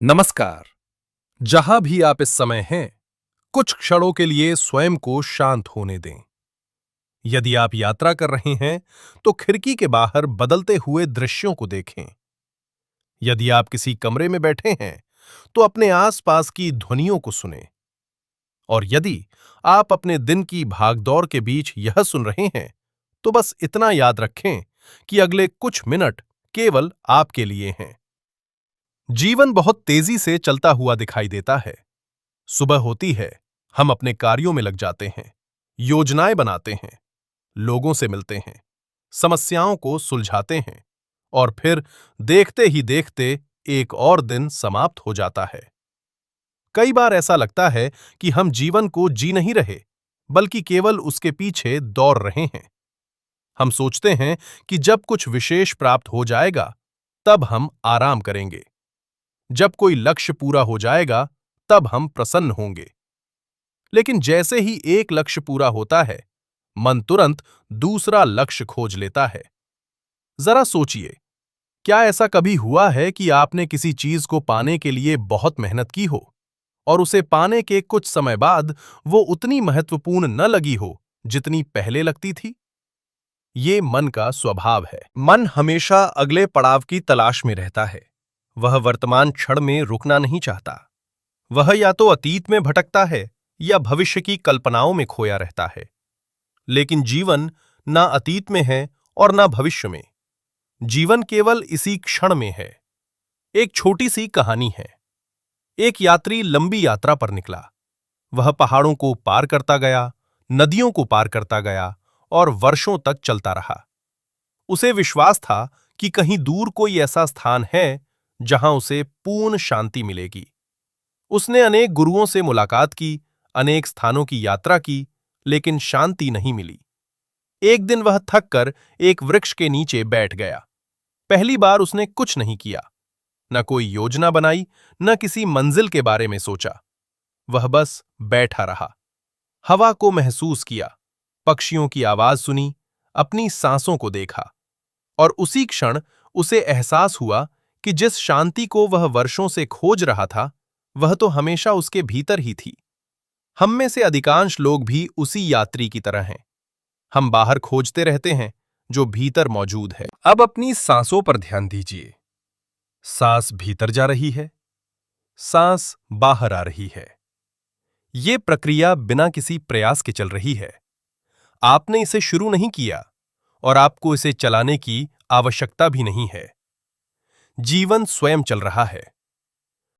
नमस्कार। जहां भी आप इस समय हैं, कुछ क्षणों के लिए स्वयं को शांत होने दें। यदि आप यात्रा कर रहे हैं, तो खिड़की के बाहर बदलते हुए दृश्यों को देखें। यदि आप किसी कमरे में बैठे हैं, तो अपने आसपास की ध्वनियों को सुनें। और यदि आप अपने दिन की भागदौड़ के बीच यह सुन रहे हैं, तो बस इतना याद रखें कि अगले कुछ मिनट केवल आपके लिए हैं। जीवन बहुत तेजी से चलता हुआ दिखाई देता है। सुबह होती है, हम अपने कार्यों में लग जाते हैं, योजनाएं बनाते हैं, लोगों से मिलते हैं, समस्याओं को सुलझाते हैं, और फिर देखते ही देखते एक और दिन समाप्त हो जाता है। कई बार ऐसा लगता है कि हम जीवन को जी नहीं रहे, बल्कि केवल उसके पीछे दौड़ रहे हैं। हम सोचते हैं कि जब कुछ विशेष प्राप्त हो जाएगा, तब हम आराम करेंगे। जब कोई लक्ष्य पूरा हो जाएगा, तब हम प्रसन्न होंगे। लेकिन जैसे ही एक लक्ष्य पूरा होता है, मन तुरंत दूसरा लक्ष्य खोज लेता है। जरा सोचिए, क्या ऐसा कभी हुआ है कि आपने किसी चीज को पाने के लिए बहुत मेहनत की हो और उसे पाने के कुछ समय बाद वो उतनी महत्वपूर्ण न लगी हो जितनी पहले लगती थी? ये मन का स्वभाव है। मन हमेशा अगले पड़ाव की तलाश में रहता है। वह वर्तमान क्षण में रुकना नहीं चाहता। वह या तो अतीत में भटकता है या भविष्य की कल्पनाओं में खोया रहता है। लेकिन जीवन ना अतीत में है और ना भविष्य में। जीवन केवल इसी क्षण में है। एक छोटी सी कहानी है। एक यात्री लंबी यात्रा पर निकला। वह पहाड़ों को पार करता गया, नदियों को पार करता गया और वर्षों तक चलता रहा। उसे विश्वास था कि कहीं दूर कोई ऐसा स्थान है जहां उसे पूर्ण शांति मिलेगी। उसने अनेक गुरुओं से मुलाकात की, अनेक स्थानों की यात्रा की, लेकिन शांति नहीं मिली। एक दिन वह थक कर एक वृक्ष के नीचे बैठ गया। पहली बार उसने कुछ नहीं किया, न कोई योजना बनाई, न किसी मंजिल के बारे में सोचा। वह बस बैठा रहा। हवा को महसूस किया, पक्षियों की आवाज सुनी, अपनी सांसों को देखा। और उसी क्षण उसे एहसास हुआ कि जिस शांति को वह वर्षों से खोज रहा था, वह तो हमेशा उसके भीतर ही थी। हम में से अधिकांश लोग भी उसी यात्री की तरह हैं। हम बाहर खोजते रहते हैं जो भीतर मौजूद है। अब अपनी सांसों पर ध्यान दीजिए। सांस भीतर जा रही है, सांस बाहर आ रही है। ये प्रक्रिया बिना किसी प्रयास के चल रही है। आपने इसे शुरू नहीं किया और आपको इसे चलाने की आवश्यकता भी नहीं है। जीवन स्वयं चल रहा है।